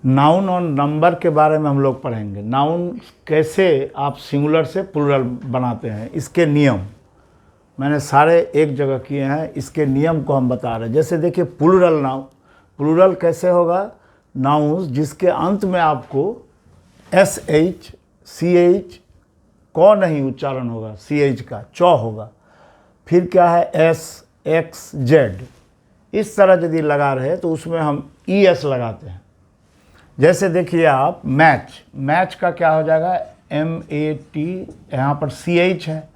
Noun और number के बारे में हम लोग पढ़ेंगे। नाउन कैसे आप सिंगुलर से प्लूरल बनाते हैं, इसके नियम मैंने सारे एक जगह किए हैं, इसके नियम को हम बता रहे हैं। जैसे देखिए प्लूरल नाउन, प्लूरल कैसे होगा? नाउन जिसके अंत में आपको SH CH क नहीं उच्चारण होगा, CH का चौ होगा, फिर क्या है SXZ, इस तरह यदि लगा रहे तो उसमें हम ES लगाते हैं। जैसे देखिए आप मैच, मैच का क्या हो जाएगा? MAT, यहाँ पर CH है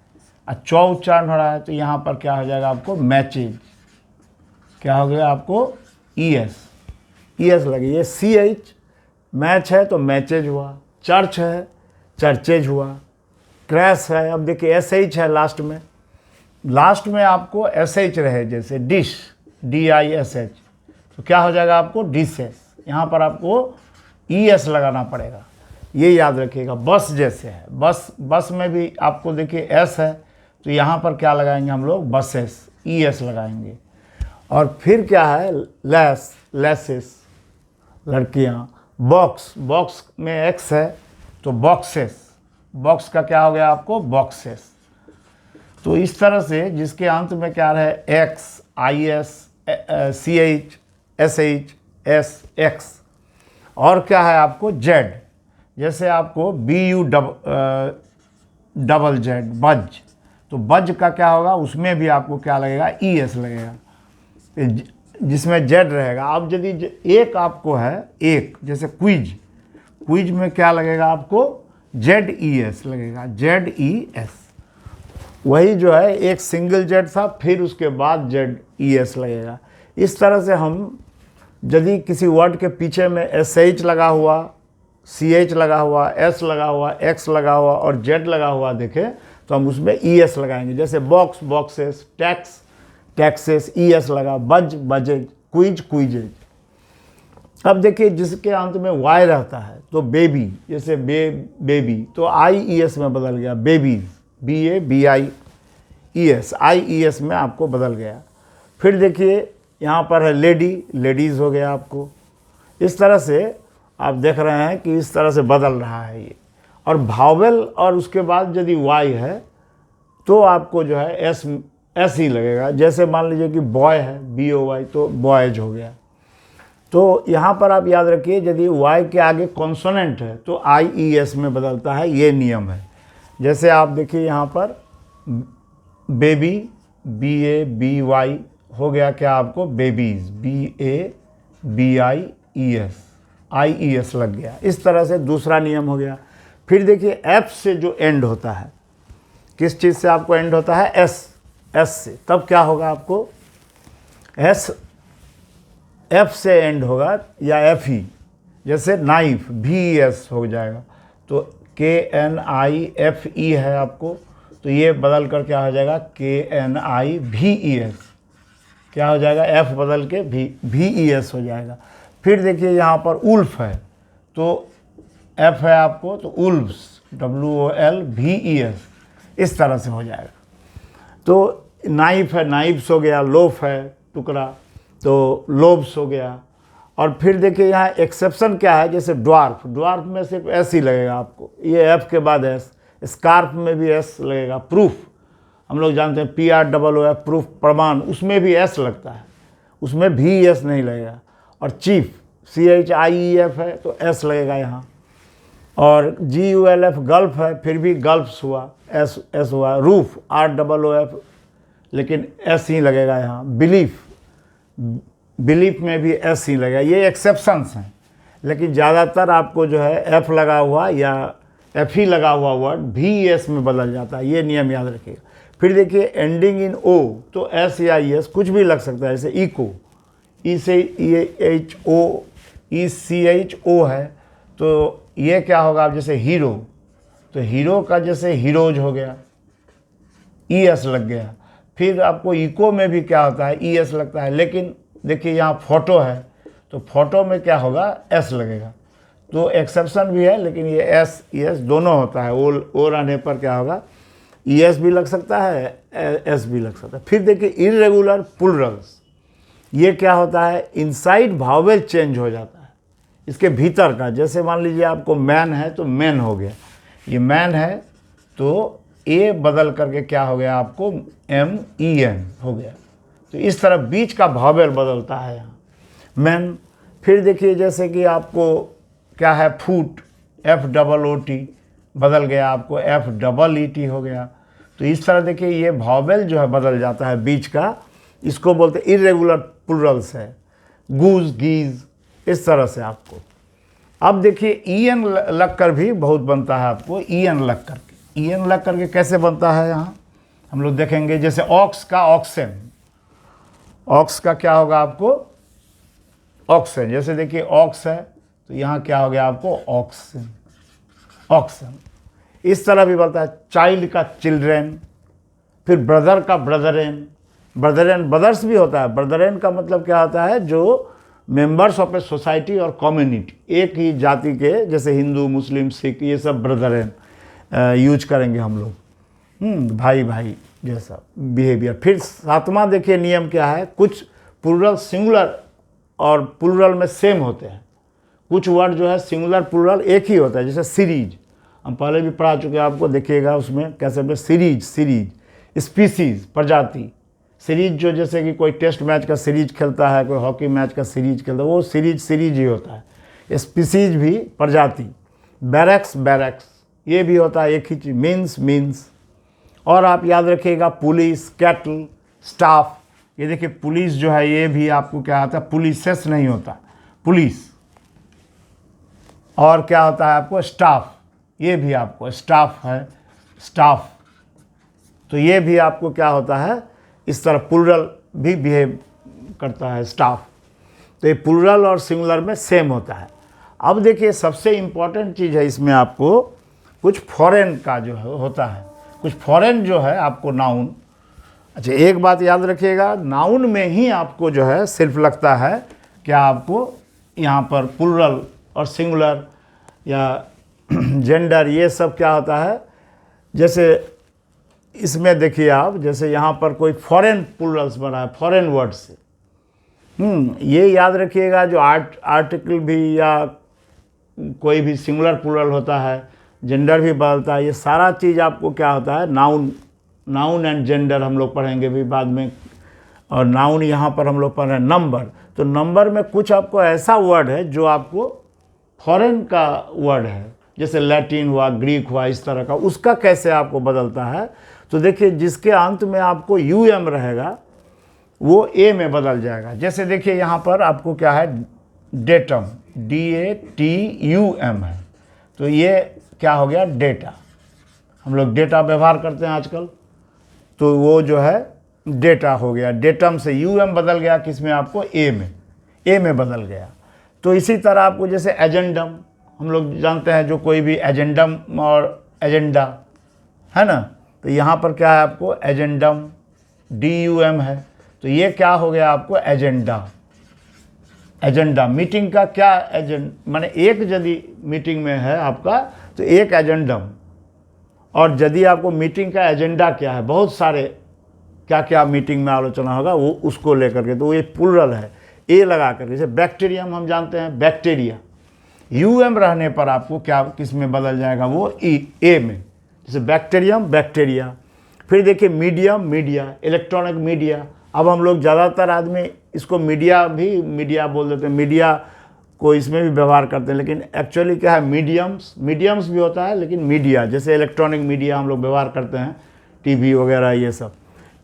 और चौ उच्चारण हो रहा है तो यहाँ पर क्या हो जाएगा आपको? मैचेज। क्या हो गया आपको? ES लगे। ये CH मैच है तो मैचेज हुआ, चर्च है चर्चेज हुआ, क्रैश है, अब देखिए SH है लास्ट में आपको SH रहे, जैसे डिश DISH, तो क्या हो जाएगा आपको? डिशेस। यहाँ पर आपको ES लगाना पड़ेगा, ये याद रखिएगा। बस जैसे है, बस में भी आपको देखिए S है तो यहाँ पर क्या लगाएंगे हम लोग? बसेस, ES लगाएंगे। और फिर क्या है? लेसेस, लड़कियाँ। बॉक्स में X है तो बॉक्सेस, बॉक्स का क्या हो गया आपको? बॉक्सेस। तो इस तरह से जिसके अंत में क्या रहे? X IS CH SH SX। और क्या है आपको? Z, जैसे आपको BU डबल Z, बज, तो बज का क्या होगा? उसमें भी आपको क्या लगेगा? ES लगेगा, जिसमें Z रहेगा। अब यदि एक आपको है, एक जैसे क्विज में क्या लगेगा आपको? ZES लगेगा, ZES। वही जो है एक सिंगल Z था, फिर उसके बाद ZES लगेगा। इस तरह से हम यदि किसी वर्ड के पीछे में SH लगा हुआ, CH लगा हुआ, S लगा हुआ, X लगा हुआ और Z लगा हुआ देखें तो हम उसमें ES लगाएंगे। जैसे बॉक्स बॉक्सेस, टैक्सेस, ES लगा, बजेज, क्विजेज। अब देखिए जिसके अंत में Y रहता है तो बेबी, जैसे बेबी तो IES में बदल गया, बेबीज BABIES, IES में आपको बदल गया। फिर देखिए यहाँ पर है लेडीज़ हो गया आपको। इस तरह से आप देख रहे हैं कि इस तरह से बदल रहा है ये। और भावेल और उसके बाद यदि Y है तो आपको जो है S ही लगेगा। जैसे मान लीजिए कि बॉय है BOY तो बॉयज हो गया। तो यहाँ पर आप याद रखिए यदि Y के आगे कॉन्सोनेंट है तो IES में बदलता है, ये नियम है। जैसे आप देखिए यहाँ पर बेबी BABY हो गया, क्या आपको? बेबीज BABIES, IES लग गया। इस तरह से दूसरा नियम हो गया। फिर देखिए F से जो एंड होता है, किस चीज़ से आपको एंड होता है? S से, तब क्या होगा आपको? F से एंड होगा या FE, जैसे नाइफ VES हो जाएगा तो KNIFE है आपको, तो ये बदल कर क्या हो जाएगा? KNIVES। क्या हो जाएगा? F बदल के VES हो जाएगा। फिर देखिए यहाँ पर उल्फ है तो F है आपको तो उल्फ्स WOLVES, इस तरह से हो जाएगा। तो नाइफ है, नाइफ्स हो गया। लोफ है टुकड़ा तो लोब्स हो गया। और फिर देखिए यहाँ एक्सेप्शन क्या है? जैसे ड्वार्फ में सिर्फ S ही लगेगा आपको, ये F के बाद S। स्कार्फ में भी S लगेगा। प्रूफ हम लोग जानते हैं PROOF, प्रूफ, प्रमाण, उसमें भी S लगता है, उसमें VES नहीं लगेगा। और चीफ CHIEF है तो S लगेगा यहाँ। और GULF गल्फ है, फिर भी गल्फ्स हुआ, S हुआ। रूफ ROOF, लेकिन S ही लगेगा यहाँ। बिलीफ में भी S ही लगेगा। ये एक्सेप्शंस हैं, लेकिन ज़्यादातर आपको जो है F लगा हुआ या F ही लगा हुआ वर्ड VES में बदल जाता है, ये नियम याद रखिएगा। फिर देखिए एंडिंग इन O तो S या ES कुछ भी लग सकता है, जैसे इको, E से ECHO है तो ये क्या होगा? आप जैसे हीरो तो हीरो का जैसे हीरोज हो गया, ES लग गया। फिर आपको इको में भी क्या होता है? ES लगता है। लेकिन देखिए यहाँ फोटो है तो फोटो में क्या होगा? S लगेगा। तो एक्सेप्शन भी है, लेकिन ये ES दोनों होता है। ओ रहने पर क्या होगा? ES भी लग सकता है, S भी लग सकता है। फिर देखिए इर्रेगुलर प्लूरल्स, ये क्या होता है? इनसाइड भावेल चेंज हो जाता है। इसके भीतर का, जैसे मान लीजिए आपको मैन है तो मैन हो गया, ये मैन है तो ए बदल करके क्या हो गया आपको MEN हो गया। तो इस तरह बीच का वॉवेल बदलता है यहाँ मैन। फिर देखिए जैसे कि आपको क्या है फूट, FOOT बदल गया आपको FEET हो गया। तो इस तरह देखिए ये वॉवेल जो है बदल जाता है बीच का, इसको बोलते हैं इरेगुलर प्लूरल्स है, गूज गीज, इस तरह से आपको। अब देखिए EN लग कर भी बहुत बनता है आपको, EN लग करके, EN लग करके कैसे बनता है यहाँ हम लोग देखेंगे। जैसे ऑक्स का ऑक्सेन, ऑक्स का क्या होगा आपको ऑक्सेन। जैसे देखिए ऑक्स है तो यहाँ क्या हो गया आपको ऑक्सेन, ऑक्सन। इस तरह भी बनता है चाइल्ड का चिल्ड्रेन, फिर ब्रदर का ब्रदरेन, ब्रदरेन ब्रदर्स भी होता है। ब्रदरेन का मतलब क्या होता है, जो मेंबर्स ऑफ ए सोसाइटी और कम्युनिटी, एक ही जाति के, जैसे हिंदू मुस्लिम सिख, ये सब ब्रदरेन यूज करेंगे हम लोग, भाई भाई जैसा बिहेवियर। फिर सातवां देखिए नियम क्या है, कुछ प्लूरल सिंगुलर और प्लूरल में सेम होते हैं, कुछ वर्ड जो है सिंगुलर प्लूरल एक ही होता है। जैसे सीरीज हम पहले भी पढ़ा चुके हैं आपको, देखिएगा उसमें कैसे बोलते सीरीज, सीरीज, स्पीसीज प्रजाति, सीरीज जो जैसे कि कोई टेस्ट मैच का सीरीज खेलता है, कोई हॉकी मैच का सीरीज खेलता है, वो सीरीज सीरीज ही होता है। स्पीसीज भी प्रजाति, बैरक्स बैरक्स, ये भी होता है एक ही चीज, मीन्स मीन्स। और आप याद रखिएगा पुलिस, कैटल, स्टाफ। ये देखिए पुलिस जो है ये भी आपको क्या होता है, पुलिसेस नहीं होता, पुलिस। और क्या होता है आपको स्टाफ, ये भी आपको स्टाफ है, स्टाफ। तो ये भी आपको क्या होता है, इस तरह प्लूरल भी बिहेव करता है स्टाफ। तो ये प्लूरल और सिंगुलर में सेम होता है। अब देखिए सबसे इम्पॉर्टेंट चीज़ है इसमें आपको कुछ फॉरेन का जो है होता है, कुछ फॉरेन जो है आपको नाउन। अच्छा एक बात याद रखिएगा, नाउन में ही आपको जो है सिर्फ लगता है क्या आपको यहाँ पर प्लूरल और सिंगुलर या जेंडर, ये सब क्या होता है। जैसे इसमें देखिए आप, जैसे यहाँ पर कोई फॉरेन प्लूरल्स बना है फॉरेन वर्ड से, ये याद रखिएगा जो आर्टिकल भी या कोई भी सिंगुलर प्लूरल होता है, जेंडर भी बदलता है, ये सारा चीज़ आपको क्या होता है नाउन, नाउन एंड जेंडर हम लोग पढ़ेंगे भी बाद में। और नाउन यहाँ पर हम लोग पढ़ रहे हैं नंबर। तो नंबर में कुछ आपको ऐसा वर्ड है जो आपको फॉरेन का वर्ड है, जैसे लैटिन हुआ, ग्रीक हुआ, इस तरह का, उसका कैसे आपको बदलता है। तो देखिए जिसके अंत में आपको UM रहेगा वो A में बदल जाएगा। जैसे देखिए यहाँ पर आपको क्या है डेटम, DATUM है, तो ये क्या हो गया डेटा। हम लोग डेटा व्यवहार करते हैं आजकल, तो वो जो है डेटा हो गया, डेटम से UM बदल गया किस में आपको A में बदल गया। तो इसी तरह आपको जैसे एजेंडम, हम लोग जानते हैं जो कोई भी एजेंडम और एजेंडा है ना, तो यहाँ पर क्या है आपको एजेंडम, DUM है, तो ये क्या हो गया आपको एजेंडा। एजेंडा मीटिंग का क्या माने एक यदि मीटिंग में है आपका तो एक एजेंडम, और यदि आपको मीटिंग का एजेंडा क्या है, बहुत सारे क्या क्या मीटिंग में आलोचना होगा वो उसको लेकर के, तो ये प्लूरल है A लगा कर। जैसे बैक्टीरियम हम जानते हैं बैक्टीरिया, UM रहने पर आपको क्या किस में बदल जाएगा वो A में, जैसे बैक्टीरियम बैक्टीरिया। फिर देखिए मीडियम मीडिया, इलेक्ट्रॉनिक मीडिया। अब हम लोग ज़्यादातर आदमी इसको मीडिया भी मीडिया बोल देते हैं, मीडिया को इसमें भी व्यवहार करते हैं, लेकिन एक्चुअली क्या है मीडियम्स भी होता है, लेकिन मीडिया जैसे इलेक्ट्रॉनिक मीडिया हम लोग व्यवहार करते हैं, TV वगैरह ये सब।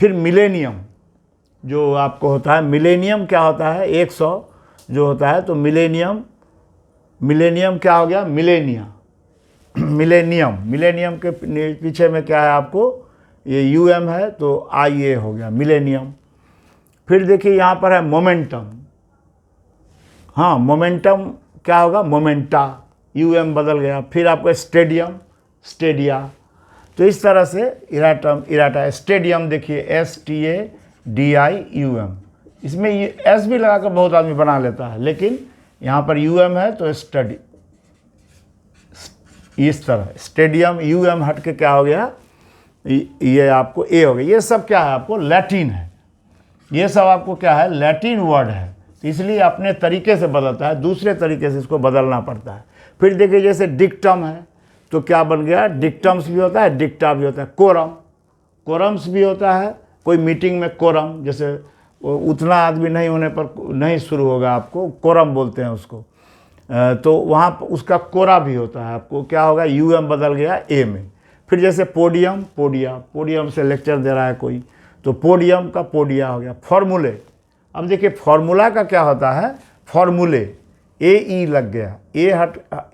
फिर मिलेनियम जो आपको होता है, मिलेनियम क्या होता है 100 जो होता है, तो मिलेनियम क्या हो गया मिलेनियम के पीछे में क्या है आपको ये UM है, तो IA हो गया मिलेनियम। फिर देखिए यहाँ पर है मोमेंटम, हाँ मोमेंटम क्या होगा मोमेंटा, UM बदल गया। फिर आपको स्टेडियम, स्टेडिया। तो इस तरह से इराटा, स्टेडियम देखिए STADIUM, इसमें ये S भी लगाकर बहुत आदमी बना लेता है, लेकिन यहाँ पर UM है तो स्टडी, इस तरह स्टेडियम UM हट के क्या हो गया ये आपको A हो गया। ये सब क्या है आपको लैटिन है, ये सब आपको क्या है लैटिन वर्ड है, तो इसलिए अपने तरीके से बदलता है, दूसरे तरीके से इसको बदलना पड़ता है। फिर देखिए जैसे डिक्टम है तो क्या बन गया, डिक्टम्स भी होता है, डिक्टा भी होता है, कोरम, कोरम्स भी होता है। कोई मीटिंग में कोरम, जैसे उतना आदमी नहीं होने पर नहीं शुरू होगा, आपको कोरम बोलते हैं उसको, तो वहाँ उसका कोरा भी होता है। आपको क्या होगा, यूएम बदल गया ए में। फिर जैसे पोडियम, पोडिया, पोडियम से लेक्चर दे रहा है कोई, तो पोडियम का पोडिया हो गया। फॉर्मूले, अब देखिए फॉर्मूला का क्या होता है, फॉर्मूले, ए ई लग गया,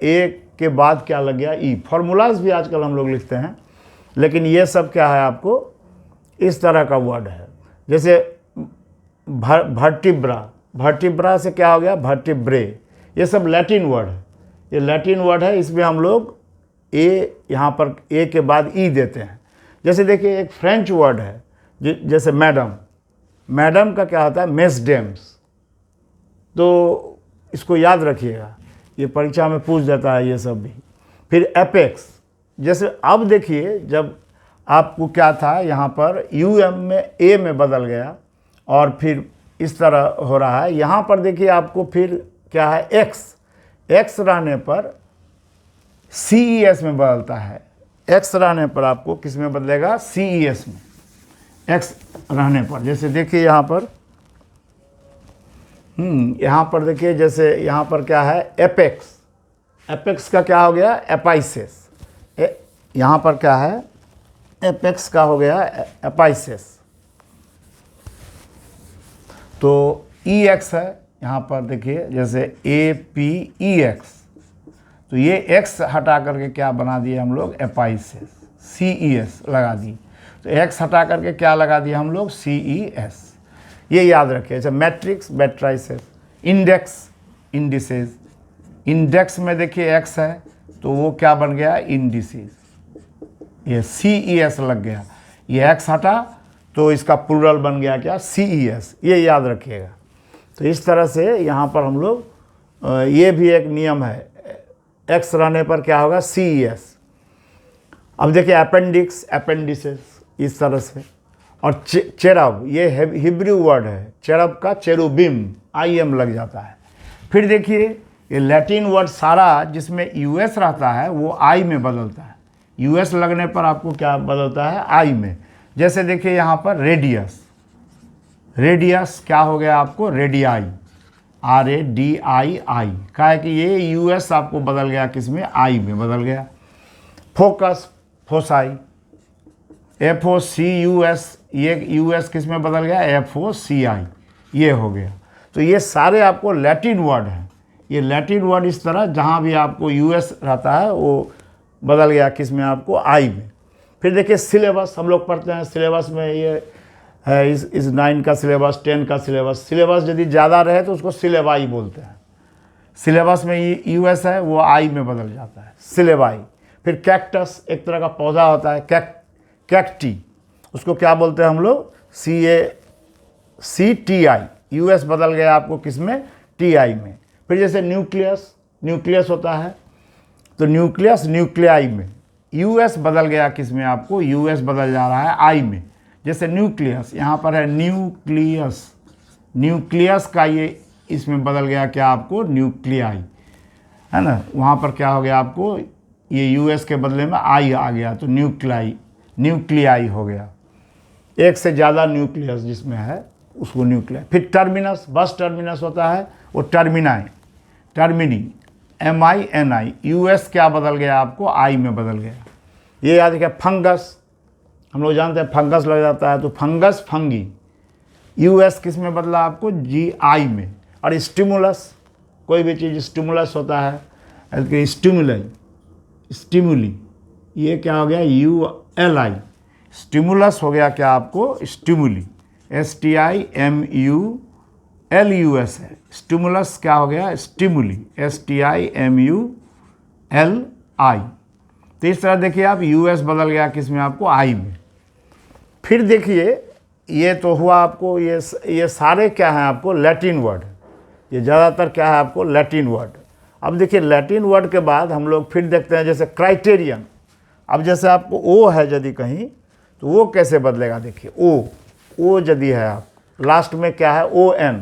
ए के बाद क्या लग गया, ई। फॉर्मूलाज भी आजकल हम लोग लिखते हैं, लेकिन ये सब क्या है, आपको इस तरह का वर्ड है। जैसे वर्टिब्रा, वर्टिब्रा से क्या हो गया, वर्टिब्रे। ये सब लैटिन वर्ड है, ये लैटिन वर्ड है। इसमें हम लोग ए, यहाँ पर ए के बाद ई देते हैं। जैसे देखिए एक फ्रेंच वर्ड है जैसे मैडम, मैडम का क्या होता है, मेसडेम्स। तो इसको याद रखिएगा, ये परीक्षा में पूछ देता है ये सब भी। फिर एपेक्स, जैसे अब देखिए जब आपको क्या था, यहाँ पर यूएम में ए में बदल गया और फिर इस तरह हो रहा है। यहाँ पर देखिए आपको फिर क्या है, एक्स, एक्स रहने पर CES में बदलता है। एक्स रहने पर आपको किस में बदलेगा, CES में, एक्स रहने पर। जैसे देखिए यहाँ पर देखिए जैसे यहाँ पर क्या है, एपेक्स, एपेक्स का क्या हो गया, एपाइसेस। यहाँ पर क्या है, एपेक्स का हो गया एपाइसेस। तो EX है यहाँ पर देखिए, जैसे APEX, तो ये एक्स हटा करके क्या बना दिए हम लोग, एपाइसेस, CES लगा दी। तो एक्स हटा करके क्या लगा दिया हम लोग, CES। ये याद रखिए। जैसे matrix, matrices. Index, indices, index में देखिए एक्स है तो वो क्या बन गया, इंडिसेस। ये CES लग गया, ये एक्स हटा तो इसका प्लूरल बन गया क्या, CES। ये याद रखिएगा। तो इस तरह से यहाँ पर हम लोग, ये भी एक नियम है, एक्स रहने पर क्या होगा, CES। अब देखिए अपेंडिक्स, अपेंडिसेस, इस तरह से। और चेरब, ये हिब्रू वर्ड है, चेरब का चेरुबिम, IM लग जाता है। फिर देखिए ये लैटिन वर्ड सारा जिसमें US रहता है वो I में बदलता है। US लगने पर आपको क्या बदलता है, I में। जैसे देखिए यहाँ पर रेडियस, रेडियस क्या हो गया आपको, रेडियाई, RADII, का है कि ये US आपको बदल गया किस में, I में बदल गया। फोकस, फोसाई, FOCUS, ये US किस में बदल गया, FOCI, ये हो गया। तो ये सारे आपको लैटिन वर्ड हैं। ये लैटिन वर्ड इस तरह जहाँ भी आपको US रहता है वो बदल गया किस में, आपको I में। फिर देखिए सिलेबस, हम लोग पढ़ते हैं सिलेबस में, ये है इस 9 का सिलेबस, 10 का सिलेबस। सिलेबस यदि ज़्यादा रहे तो उसको सिलेबाई बोलते हैं। सिलेबस में US है वो I में बदल जाता है, सिलेबाई। फिर कैक्टस, एक तरह का पौधा होता है, कैक्टी, उसको क्या बोलते हैं हम लोग, CACTI, US बदल गया आपको किस में, TI में। फिर जैसे न्यूक्लियस, न्यूक्लियस होता है तो न्यूक्लियस, न्यूक्लियाई में। US बदल गया किस में आपको, US बदल जा रहा है I में। जैसे न्यूक्लियस, यहाँ पर है न्यूक्लियस, न्यूक्लियस का ये इसमें बदल गया क्या आपको, न्यूक्लियाई, है ना। वहाँ पर क्या हो गया आपको, ये US के बदले में I आ गया तो न्यूक्लियाई, न्यूक्लियाई हो गया। एक से ज़्यादा न्यूक्लियस जिसमें है उसको न्यूक्लियाई। फिर टर्मिनस, बस टर्मिनस होता है वो टर्मिनाई, टर्मिनी, MINI, US क्या बदल गया आपको, I में बदल गया। ये याद रखिए। फंगस, हम लोग जानते हैं फंगस लग जाता है तो फंगस, फंगी, US किस में बदला आपको, GI में। और स्टिमुलस, कोई भी चीज़ स्टिमुलस होता है, स्टिमुलाई, स्टिमुली, ये क्या हो गया, ULI, स्टिमुलस हो गया क्या आपको, स्टिमुली, STIMULUS है। स्टिमुलस क्या हो गया, स्टिमुली, STIMULI। तो इस तरह देखिए आप, US बदल गया किस में आपको, I में। फिर देखिए ये तो हुआ आपको, ये सारे क्या हैं आपको, लैटिन वर्ड। ये ज़्यादातर क्या है आपको, लैटिन वर्ड। अब देखिए लैटिन वर्ड के बाद हम लोग फिर देखते हैं जैसे क्राइटेरियन। अब जैसे आपको O है यदि कहीं तो वो कैसे बदलेगा, देखिए O यदि है आप लास्ट में क्या है, ON,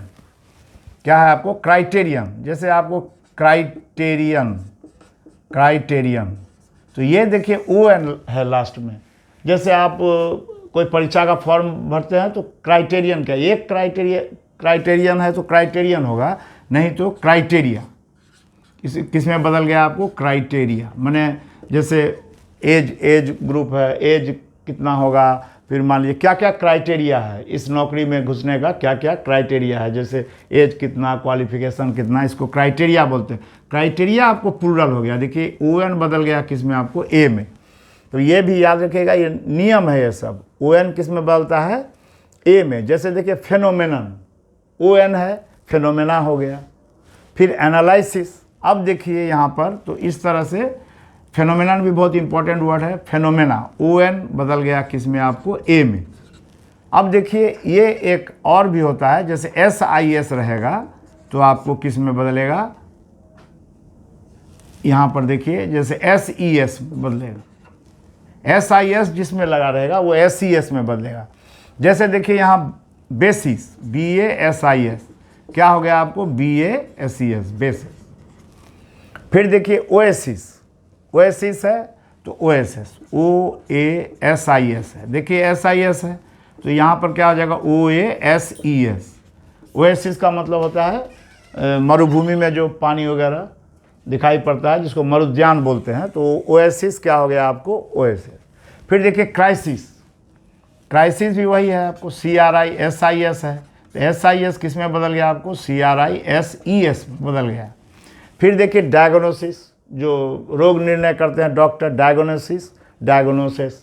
क्या है आपको, क्राइटेरियन। जैसे आपको क्राइटेरियन, क्राइटेरियन, तो ये देखिए ओ एन है लास्ट में। जैसे आप कोई परीक्षा का फॉर्म भरते हैं तो क्राइटेरियन क्या, एक क्राइटेरियन है तो क्राइटेरियन होगा, नहीं तो क्राइटेरिया। किस में बदल गया आपको, क्राइटेरिया। माने जैसे एज ग्रुप है, एज कितना होगा, फिर मान लीजिए क्या क्या क्राइटेरिया है इस नौकरी में घुसने का, क्या क्या क्राइटेरिया है, जैसे एज कितना, क्वालिफिकेशन कितना, इसको क्राइटेरिया बोलते हैं। क्राइटेरिया आपको प्लूरल हो गया। देखिए ओ एन बदल गया किस में, आपको ए में। तो ये भी याद रखिएगा, ये नियम है ये सब। ओ एन किस में बदलता है, ए में। जैसे देखिए फेनोमेनन, ओ एन है, फेनोमेना हो गया। फिर एनालिसिस, अब देखिए यहाँ पर तो इस तरह से फेनोमेनन भी बहुत इंपॉर्टेंट वर्ड है, फेनोमेना, ओ एन बदल गया किस में, आपको ए में। अब देखिए ये एक और भी होता है, जैसे SIS रहेगा तो आपको किस में बदलेगा, यहाँ पर देखिए जैसे SES बदलेगा। SIS जिसमें लगा रहेगा वो SES में बदलेगा। जैसे देखिए यहाँ बेसिस, BASIS, क्या हो गया आपको, BASES, बेसिस। फिर देखिए ओएसिस, ओएसिस है तो OSS, OASIS है। देखिए SIS है तो यहाँ पर क्या हो जाएगा, OASES। ओएसिस का मतलब होता है मरुभूमि में जो पानी वगैरह दिखाई पड़ता है, जिसको मरुद्यान बोलते हैं, तो ओएसिस क्या हो गया आपको, OSS। फिर देखिए क्राइसिस, क्राइसिस भी वही है आपको, CRISIS है, तो SIS किस में बदल गया आपको, CRISES में बदल गया। फिर देखिए डायग्नोसिस, जो रोग निर्णय करते हैं डॉक्टर, डायग्नोसिस, डायग्नोसिस,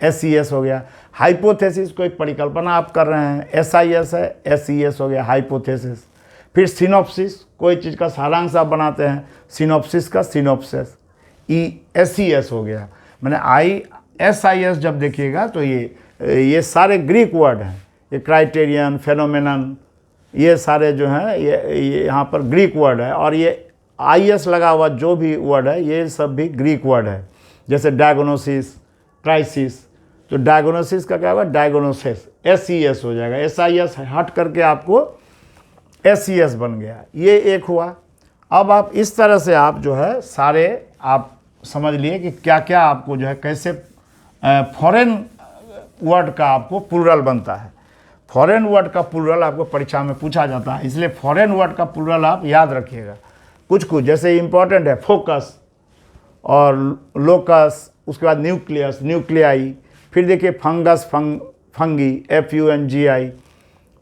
SES हो गया। हाइपोथेसिस, कोई परिकल्पना आप कर रहे हैं, SIS है, SES हो गया, हाइपोथेसिस। फिर सिनॉप्सिस, कोई चीज़ का सारांश आप बनाते हैं, सिनॉप्सिस का सिनॉप्सिस, SES हो गया। मैंने SIS जब देखिएगा तो ये सारे ग्रीक वर्ड हैं, ये क्राइटेरियन, फेनोमेनन, ये सारे जो हैं ये यहाँ पर ग्रीक वर्ड है। और ये IS लगा हुआ जो भी वर्ड है ये सब भी ग्रीक वर्ड है। जैसे डायग्नोसिस, क्राइसिस, तो डायग्नोसिस का क्या होगा, डायग्नोसिस, SES हो जाएगा। SIS हट करके आपको SES बन गया, ये एक हुआ। अब आप इस तरह से आप जो है सारे आप समझ लिए कि क्या क्या आपको जो है कैसे फॉरेन वर्ड का आपको प्लूरल बनता है। फॉरेन वर्ड का प्लूरल आपको परीक्षा में पूछा जाता है, इसलिए फॉरेन वर्ड का प्लूरल आप याद रखिएगा। कुछ जैसे इंपॉर्टेंट है, फोकस और लोकस, उसके बाद न्यूक्लियस, न्यूक्लियाई। फिर देखिए फंगस, फंगी, FUNGI।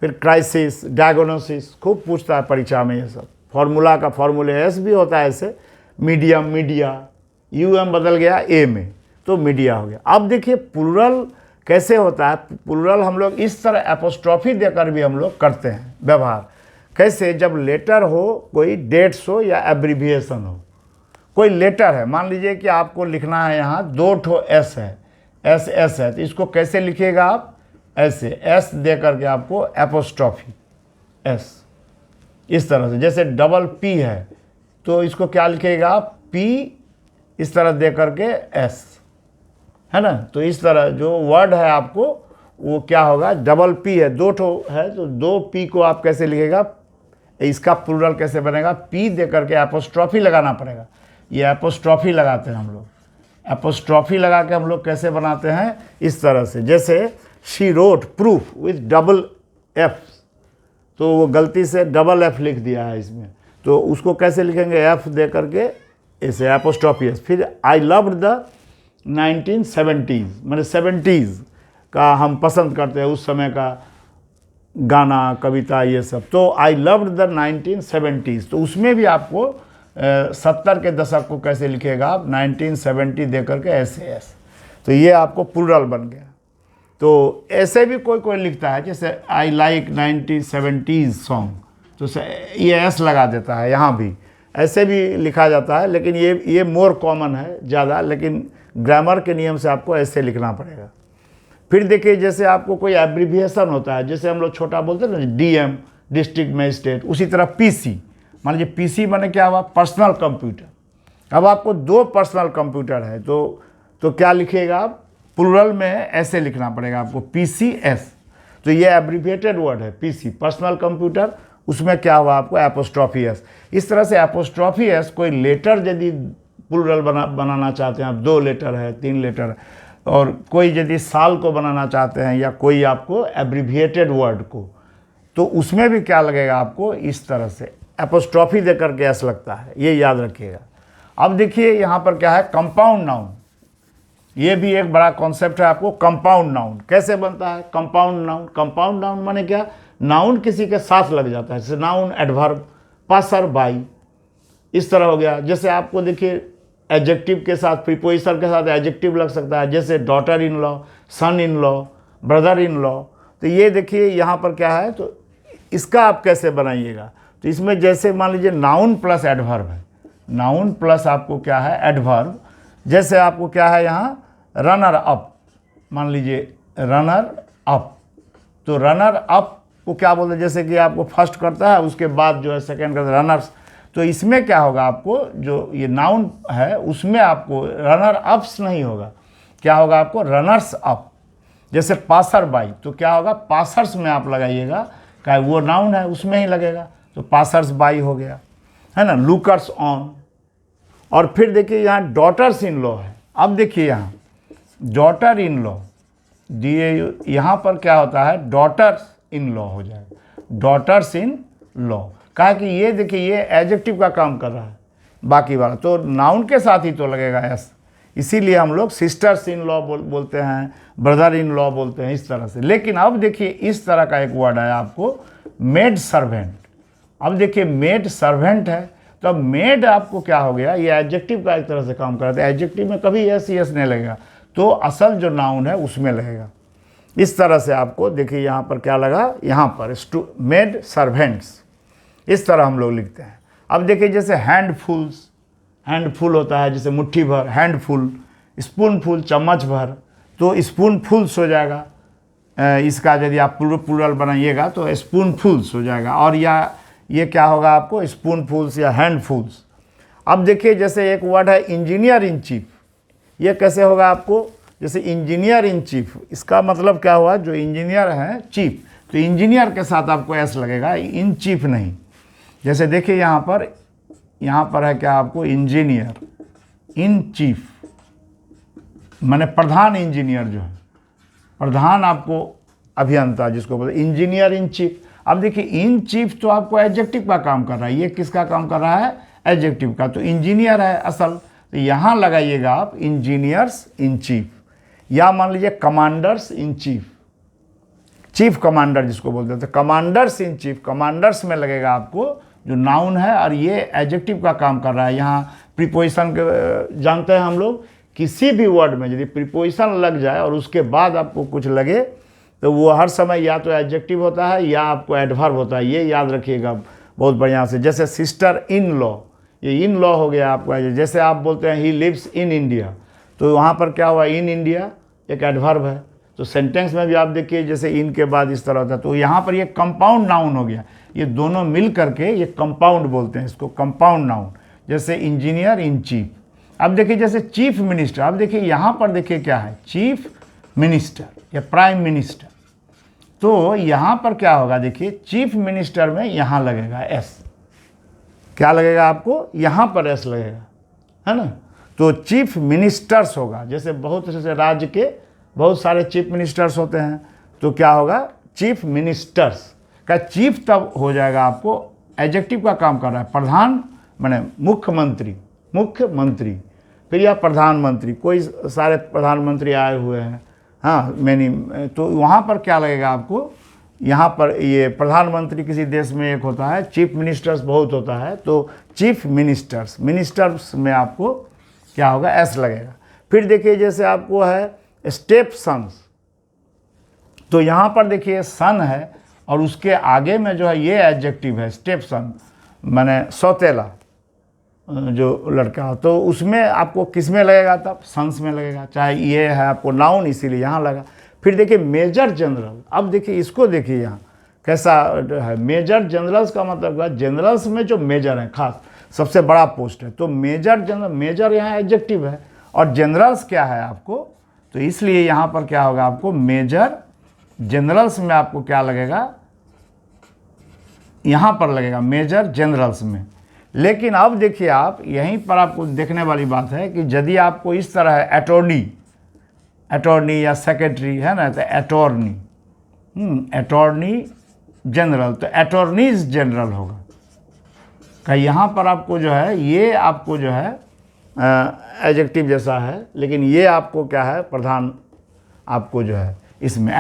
फिर क्राइसिस, डायग्नोसिस, खूब पूछता है परीक्षा में ये सब। फार्मूला का फॉर्मूले S भी होता है ऐसे। मीडियम, मीडिया, UM बदल गया A में तो मीडिया हो गया। अब देखिए प्लूरल कैसे होता है, प्लूरल हम लोग इस तरह एपोस्ट्रॉफी देकर भी हम लोग करते हैं व्यवहार। कैसे, जब लेटर हो, कोई डेट्स हो या एब्रीविएशन हो। कोई लेटर है, मान लीजिए कि आपको लिखना है यहाँ 2 ठो S है, SS है, तो इसको कैसे लिखिएगा आप, ऐसे S दे करके आपको एपोस्ट्रॉफी S, इस तरह से। जैसे डबल P है तो इसको क्या लिखिएगा आप, P इस तरह दे करके S, है ना। तो इस तरह जो वर्ड है आपको वो क्या होगा, डबल P है, 2 ठो है तो 2 P को आप कैसे लिखेगा, इसका प्लूरल कैसे बनेगा, P दे करके एपोस्ट्रॉफी लगाना पड़ेगा। ये एपोस्ट्रॉफी लगाते हैं हम लोग, एपोस्ट्रॉफी लगा के हम लोग कैसे बनाते हैं, इस तरह से। जैसे she wrote proof with double F, तो वो गलती से डबल F लिख दिया है इसमें, तो उसको कैसे लिखेंगे, F दे करके ऐसे एपोस्ट्रॉफी। फिर आई लव्ड द 1970s, मैंने 70s का हम पसंद करते हैं, उस समय का गाना, कविता, ये सब। तो आई लव्ड द 1970s, तो उसमें भी आपको 70 के दशक को कैसे लिखेगा आप, 1970 दे करके SS, तो ये आपको प्लूरल बन गया। तो ऐसे भी कोई लिखता है, जैसे आई लाइक 1970s सॉन्ग, तो ये S लगा देता है, यहाँ भी ऐसे भी लिखा जाता है, लेकिन ये मोर कॉमन है ज़्यादा, लेकिन ग्रामर के नियम से आपको ऐसे लिखना पड़ेगा। फिर देखिए जैसे आपको कोई एब्रीविएशन होता है, जैसे हम लोग छोटा बोलते हैं ना, DM, डिस्ट्रिक्ट मजिस्ट्रेट, उसी तरह PC, मान लीजिए PC माने क्या हुआ, पर्सनल कंप्यूटर। अब आपको 2 पर्सनल कंप्यूटर है तो क्या लिखिएगा आप, प्लूरल में ऐसे लिखना पड़ेगा आपको, PCS। तो ये एब्रीविएटेड वर्ड है, PC, पर्सनल कंप्यूटर, उसमें क्या हुआ आपको एपोस्ट्रॉफी एस। इस तरह से एपोस्ट्रॉफी एस कोई लेटर यदि प्लूरल बनाना चाहते हैं आप, 2 लेटर है 3 लेटर है, और कोई यदि साल को बनाना चाहते हैं या कोई आपको एब्रीविएटेड वर्ड को, तो उसमें भी क्या लगेगा आपको, इस तरह से एपोस्ट्रॉफी दे करके एस लगता है, ये याद रखिएगा। अब देखिए यहाँ पर क्या है, कंपाउंड नाउन। ये भी एक बड़ा कॉन्सेप्ट है आपको। कंपाउंड नाउन कैसे बनता है? कंपाउंड नाउन, कंपाउंड नाउन माने क्या, नाउन किसी के साथ लग जाता है, जैसे नाउन, एडवर्ब, पासर बाई, इस तरह हो गया। जैसे आपको देखिए एडजेक्टिव के साथ, प्रीपोजिशन के साथ एडजेक्टिव लग सकता है, जैसे daughter in law, son in law, brother in law. तो ये देखिए यहाँ पर क्या है, तो इसका आप कैसे बनाइएगा, तो इसमें जैसे मान लीजिए नाउन प्लस एडवर्ब है, नाउन प्लस आपको क्या है एडवर्ब, जैसे आपको क्या है यहाँ रनर अप, मान लीजिए रनर अप, तो रनर अप को क्या बोलते हैं, जैसे कि आपको फर्स्ट करता है उसके बाद जो है सेकंड करता है, रनर्स। तो इसमें क्या होगा आपको, जो ये नाउन है उसमें आपको रनर अप्स नहीं होगा, क्या होगा आपको रनर्स अप। जैसे पासर बाई, तो क्या होगा पासर्स में आप लगाइएगा, क्या वो नाउन है उसमें ही लगेगा, तो पासर्स बाई हो गया, है ना। Lookers on. और फिर देखिए यहाँ डॉटर्स इन लॉ है। अब देखिए यहाँ डॉटर इन लॉ दिए, यहाँ पर क्या होता है डॉटर्स इन लॉ हो जाएगा, डॉटर्स इन लॉ। कहा कि ये देखिए ये एडजेक्टिव का काम कर रहा है, बाकी वाला तो नाउन के साथ ही तो लगेगा एस, इसीलिए हम लोग सिस्टर्स इन लॉ बोलते हैं, ब्रदर इन लॉ बोलते हैं, इस तरह से। लेकिन अब देखिए इस तरह का एक वर्ड है आपको मेड सर्वेंट। अब देखिए मेड सर्वेंट है, तो अब मेड आपको क्या हो गया, ये एडजेक्टिव का एक तरह से काम कर रहा है। एडजेक्टिव में कभी एस नहीं लगेगा, तो असल जो नाउन है उसमें लगेगा। इस तरह से आपको देखिए यहाँ पर क्या लगा, यहाँ पर मेड सर्वेंट्स, इस तरह हम लोग लिखते हैं। अब देखिए जैसे हैंडफुल्स, हैंडफुल होता है जैसे मुट्ठी भर, हैंडफुल, स्पूनफुल चम्मच भर, तो स्पूनफुल्स हो जाएगा। इसका यदि आप प्लूरल बनाइएगा तो स्पूनफुल्स हो जाएगा, और या ये क्या होगा आपको स्पूनफुल्स या हैंडफुल्स। अब देखिए जैसे एक वर्ड है इंजीनियर इन चीफ, ये कैसे होगा आपको, जैसे इंजीनियर इन चीफ, इसका मतलब क्या हुआ, जो इंजीनियर है चीफ, तो इंजीनियर के साथ आपको एस लगेगा, इन चीफ नहीं। जैसे देखिए यहाँ पर है क्या आपको इंजीनियर इन चीफ, माने प्रधान इंजीनियर जो है, प्रधान आपको अभियंता जिसको बोलते इंजीनियर इन चीफ। अब देखिए इन चीफ तो आपको एडजेक्टिव का काम कर रहा है, ये किसका काम कर रहा है एडजेक्टिव का, तो इंजीनियर है असल, तो यहाँ लगाइएगा आप इंजीनियर्स इन चीफ, या मान लीजिए commanders in chief, chief commander जिसको बोलते हैं, तो कमांडर्स इन चीफ, कमांडर्स में लगेगा आपको जो नाउन है, और ये एडजेक्टिव का काम कर रहा है। यहाँ प्रीपोजिशन के जानते हैं हम लोग, किसी भी वर्ड में यदि प्रीपोजिशन लग जाए और उसके बाद आपको कुछ लगे तो वो हर समय या तो एडजेक्टिव होता है या आपको एडवर्ब होता है, ये याद रखिएगा बहुत बढ़िया से। जैसे सिस्टर इन लॉ, ये इन लॉ हो गया आपका। जैसे आप बोलते हैं ही लिव्स इन इंडिया, तो वहाँ पर क्या हुआ इन इंडिया एक एडवर्ब है, तो सेंटेंस में भी आप देखिए जैसे इन के बाद इस तरह होता है, तो यहाँ पर ये कंपाउंड नाउन हो गया, ये दोनों मिल करके ये कंपाउंड बोलते हैं इसको, कंपाउंड नाउन। जैसे इंजीनियर इन चीफ। अब देखिए जैसे चीफ मिनिस्टर, अब देखिए यहाँ पर देखिए क्या है चीफ मिनिस्टर या प्राइम मिनिस्टर, तो यहाँ पर क्या होगा देखिए चीफ मिनिस्टर में यहाँ लगेगा एस, क्या लगेगा आपको यहाँ पर एस लगेगा, है ना। तो चीफ मिनिस्टर्स होगा, जैसे बहुत से राज्य के बहुत सारे चीफ मिनिस्टर्स होते हैं, तो क्या होगा चीफ मिनिस्टर्स का चीफ तब हो जाएगा आपको एडजेक्टिव का काम कर रहा है, प्रधान माने मुख्यमंत्री, मुख्यमंत्री, फिर या प्रधानमंत्री, कोई सारे प्रधानमंत्री आए हुए हैं, हाँ मैनी, तो वहाँ पर क्या लगेगा आपको, यहाँ पर ये प्रधानमंत्री किसी देश में एक होता है, चीफ मिनिस्टर्स बहुत होता है, तो चीफ मिनिस्टर्स, मिनिस्टर्स में आपको क्या होगा एस लगेगा। फिर देखिए जैसे आपको है स्टेप सन्स, तो यहाँ पर देखिए सन है और उसके आगे में जो है ये एडजेक्टिव है स्टेप सन, माने सौतेला जो लड़का हो, तो उसमें आपको किस में लगेगा तब सन्स में लगेगा, चाहे ये है आपको नाउन इसीलिए यहाँ लगा। फिर देखिए मेजर जनरल, अब देखिए इसको देखिए यहाँ कैसा है, मेजर जनरल्स का मतलब है जनरल्स में जो मेजर है खास सबसे बड़ा पोस्ट है, तो मेजर जनरल, मेजर यहाँ एडजेक्टिव है और जनरल्स क्या है आपको, तो इसलिए यहाँ पर क्या होगा आपको मेजर जनरल्स में आपको क्या लगेगा यहाँ पर लगेगा मेजर जनरल्स में। लेकिन अब देखिए आप यहीं पर आपको देखने वाली बात है कि यदि आपको इस तरह है अटॉर्नी या सेक्रेटरी है ना, तो अटॉर्नी जनरल, तो अटॉर्नीज जनरल होगा। का यहाँ पर आपको जो है ये आपको जो है एडजेक्टिव जैसा है, लेकिन ये आपको क्या है, प्रधान आपको जो है इसमें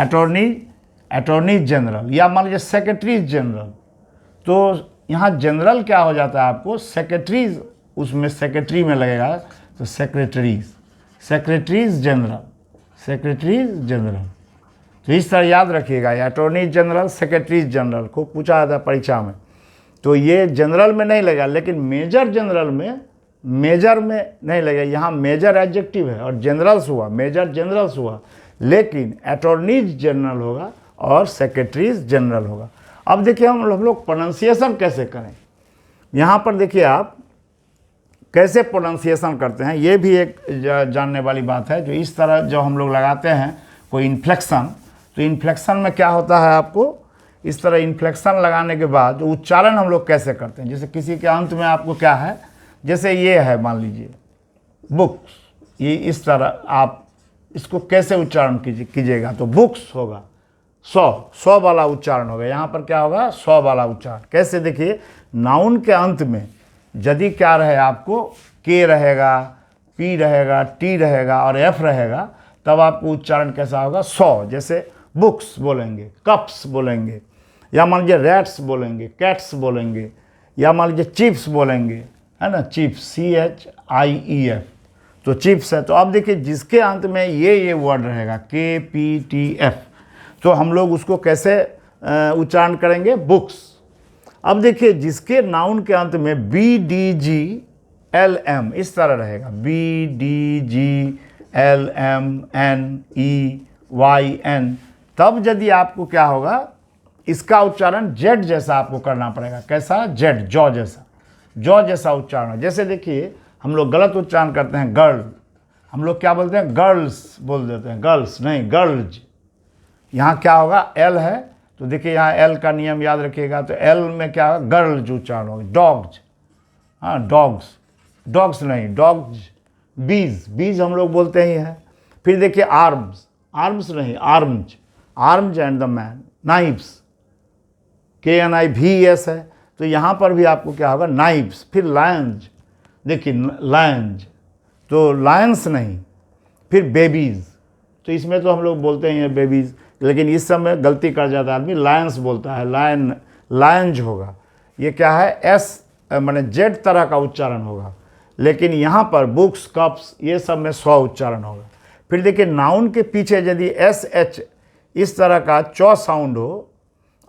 अटॉर्नी जनरल या मान लीजिए सेक्रेटरीज जनरल। तो यहाँ जनरल क्या हो जाता है आपको, सेक्रेटरीज, उसमें सेक्रेटरी में लगेगा तो सेक्रेटरीज जनरल। तो इस तरह याद रखिएगा, अटॉर्नी जनरल, सेक्रेटरीज जनरल खूब पूछा जाता है परीक्षा में। तो ये जनरल में नहीं लगेगा, लेकिन मेजर जनरल में, मेजर में नहीं लगेगा। यहाँ मेजर एडजेक्टिव है और जनरल्स हुआ, मेजर जनरल्स हुआ, लेकिन अटॉर्नीज जनरल होगा और सेक्रेटरीज जनरल होगा। अब देखिए हम लोग प्रोनाउंसिएशन कैसे करें। यहाँ पर देखिए आप कैसे प्रोनाउंसिएशन करते हैं, ये भी एक जानने वाली बात है। जो इस तरह जो हम लोग लगाते हैं कोई इन्फ्लेक्शन, तो इन्फ्लेक्शन में क्या होता है, आपको इस तरह इन्फ्लेक्शन लगाने के बाद जो उच्चारण हम लोग कैसे करते हैं। जैसे किसी के अंत में आपको क्या है, जैसे ये है मान लीजिए बुक्स, ये इस तरह आप इसको कैसे उच्चारण कीजिएगा, तो बुक्स होगा, 100 वाला उच्चारण होगा। यहाँ पर क्या होगा, 100 वाला उच्चारण। कैसे, देखिए नाउन के अंत में यदि क्या रहे आपको, के रहेगा, पी रहेगा, टी रहेगा और एफ रहेगा, तब आपको उच्चारण कैसा होगा, 100। जैसे बुक्स बोलेंगे, कप्स बोलेंगे, या मान लीजिए रैट्स बोलेंगे, कैट्स बोलेंगे, या मान लीजिए चिप्स बोलेंगे, है ना, चिप्स, CHIEF, तो चिप्स है। तो अब देखिए जिसके अंत में ये वर्ड रहेगा KPTF, तो हम लोग उसको कैसे उच्चारण करेंगे, बुक्स। अब देखिए जिसके नाउन के अंत में BDGLM इस तरह रहेगा, BDGLMNEYN, तब यदि आपको क्या होगा, इसका उच्चारण जेड जैसा आपको करना पड़ेगा। कैसा, जेड, जॉ जैसा उच्चारण। जैसे देखिए हम लोग गलत उच्चारण करते हैं, गर्ल, हम लोग क्या बोलते हैं, गर्ल्स बोल देते हैं, गर्ल्स नहीं, गर्ल्स। यहाँ क्या होगा, एल है, तो देखिए यहाँ एल का नियम याद रखिएगा, तो एल में क्या होगा, गर्ल्स उच्चारण होगा। डॉग्स, हाँ डॉग्स नहीं, डॉग्स। बीज हम लोग बोलते ही हैं। फिर देखिए आर्म्स नहीं, arms and the man. Knifes, KNIVES है, तो यहाँ पर भी आपको क्या होगा, नाइफ्स। फिर लायंस, देखिए लायंस, तो लायंस नहीं। फिर बेबीज़, तो इसमें तो हम लोग बोलते ही हैं बेबीज़, लेकिन इस समय गलती कर जाता है आदमी, लायंस बोलता है, लायंज होगा। ये क्या है, एस माने जेड तरह का उच्चारण होगा, लेकिन यहाँ पर बुक्स, कप्स, ये सब में 100 उच्चारण होगा। फिर देखिए नाउन के पीछे यदि SH इस तरह का चौ साउंड हो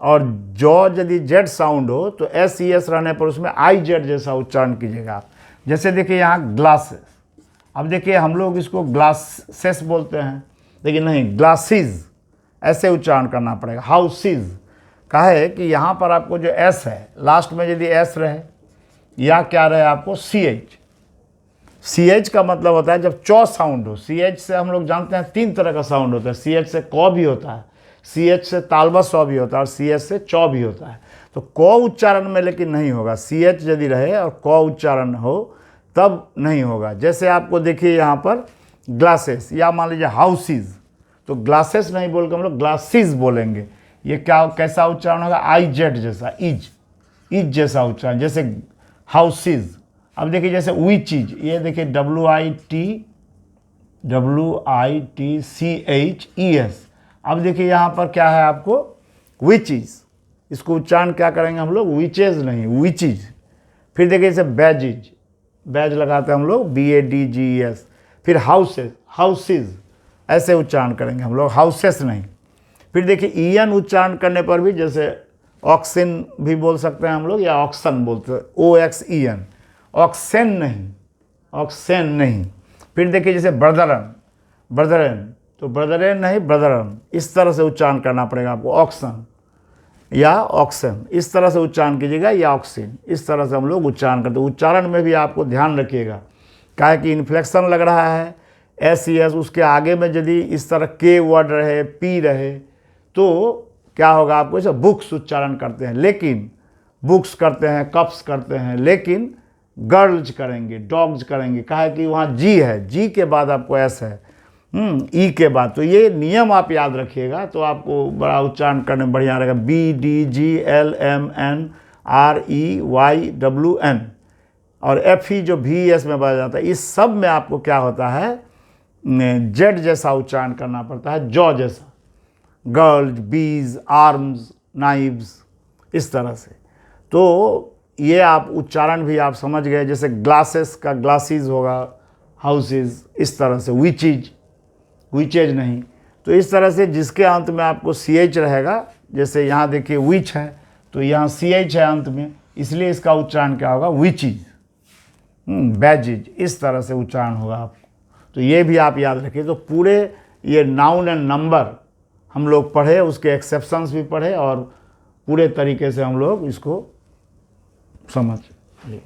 और जॉ यदि जेड साउंड हो, तो SES रहने पर उसमें IZ जैसा उच्चारण कीजिएगा आप। जैसे देखिए यहाँ ग्लासेस, अब देखिए हम लोग इसको ग्लासेस बोलते हैं, लेकिन नहीं, ग्लासेस ऐसे उच्चारण करना पड़ेगा। हाउसेज का है कि यहाँ पर आपको जो S है, लास्ट में यदि S रहे या क्या रहे आपको CH का मतलब होता है जब चौ साउंड हो। CH से हम लोग जानते हैं 3 तरह का साउंड होता है। CH से क भी होता है, CH से तालबा सौ भी होता है और CH से चौ भी होता है। तो क उच्चारण में लेकिन नहीं होगा, CH यदि रहे और क उच्चारण हो तब नहीं होगा। जैसे आपको देखिए यहाँ पर ग्लासेस या मान लीजिए हाउसेज, तो ग्लासेस नहीं बोल के हम लोग ग्लासेस बोलेंगे। ये क्या, कैसा उच्चारण होगा, IZ जैसा, इज जैसा उच्चारण। जैसे हाउसेज, अब देखिए जैसे विचेज, ये देखिए WITCHES। अब देखिए यहाँ पर क्या है आपको, विचेज, इसको उच्चारण क्या करेंगे हम लोग, विचेज नहीं, विचेज। फिर देखिए जैसे बैज लगाते हैं हम लोग, BADGES। फिर हाउसेज ऐसे उच्चारण करेंगे हम लोग, हाउसेस नहीं। फिर देखिए EN उच्चारण करने पर भी, जैसे ऑक्सिन भी बोल सकते हैं हम लोग, या ऑक्सन बोलते हैं, OXEN, ऑक्सेन नहीं। फिर देखिए जैसे ब्रदरन, तो ब्रदरन नहीं, ब्रदरन, इस तरह से उच्चारण करना पड़ेगा आपको। ऑक्सन या ऑक्सन, इस तरह से उच्चारण कीजिएगा, या ऑक्सिन, इस तरह से हम लोग उच्चारण करते हैं। उच्चारण में भी आपको ध्यान रखिएगा, क्या है कि इन्फ्लेक्शन लग रहा है, SES, उसके आगे में यदि इस तरह के वर्ड रहे, P रहे, तो क्या होगा आपको, इसे बुक्स उच्चारण करते हैं। लेकिन बुक्स करते हैं, कप्स करते हैं, लेकिन गर्ल्स करेंगे, डॉग्स करेंगे। कहा है कि वहाँ जी है, जी के बाद आपको एस है, ई के बाद। तो ये नियम आप याद रखिएगा तो आपको बड़ा उच्चारण करने में बढ़िया रहेगा। BDGLMNREYWN और FE जो VES में बदल जाता है। इस सब में आपको क्या होता है, जेड जैसा उच्चारण करना पड़ता है, जॉ जैसा। गर्ल्स, बीज, आर्म्स, नाइव्स, इस तरह से। तो ये आप उच्चारण भी आप समझ गए। जैसे ग्लासेस का ग्लासेस होगा, हाउसेज, इस तरह से। विचेज नहीं। तो इस तरह से जिसके अंत में आपको CH रहेगा, जैसे यहाँ देखिए विच है तो यहाँ CH है अंत में, इसलिए इसका उच्चारण क्या होगा, विचीज, बैजिज, इस तरह से उच्चारण होगा आपको। तो ये भी आप याद रखिए। तो पूरे ये नाउन एंड नंबर हम लोग पढ़े, उसके एक्सेप्शंस भी पढ़े और पूरे तरीके से हम लोग इसको समझ लिए।